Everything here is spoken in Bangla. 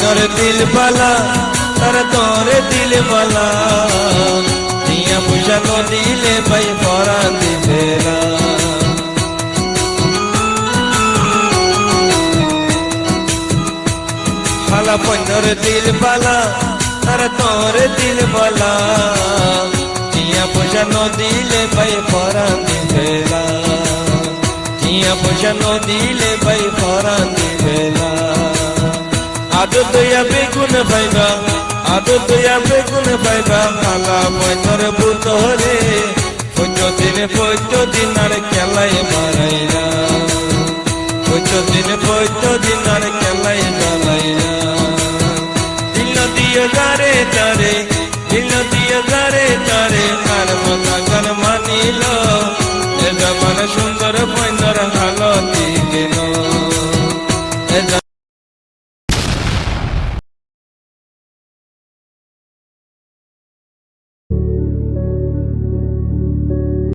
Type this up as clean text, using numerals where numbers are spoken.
পয়নর দিল বালা তার তোরে দিল বালা টিয়া পয়সা ন দিলে ভাই পরাণ দিবে না। হালা পয়নর দিল বালা তার তোরে দিল বালা টিয়া পয়সা ন দিলে ভাই পরাণ দিবে না। টিয়া পয়সা ন দিলে ভাই পরাণ দিবে না। আদো দয়া বেগুন পাইবা আদো দয়া বেগুন পাইবা হালা পয়নর বুতরে পৈচ দিন আর খেলাই মারাইলা পৈচ দিন আর খেলাই মারাইলা। দিল দিয়ে গারে তারে দিল দিয়ে গারে তারে আর মাথা গান মানিল এ জামান সুন্দর পয়নর হালতি গেল।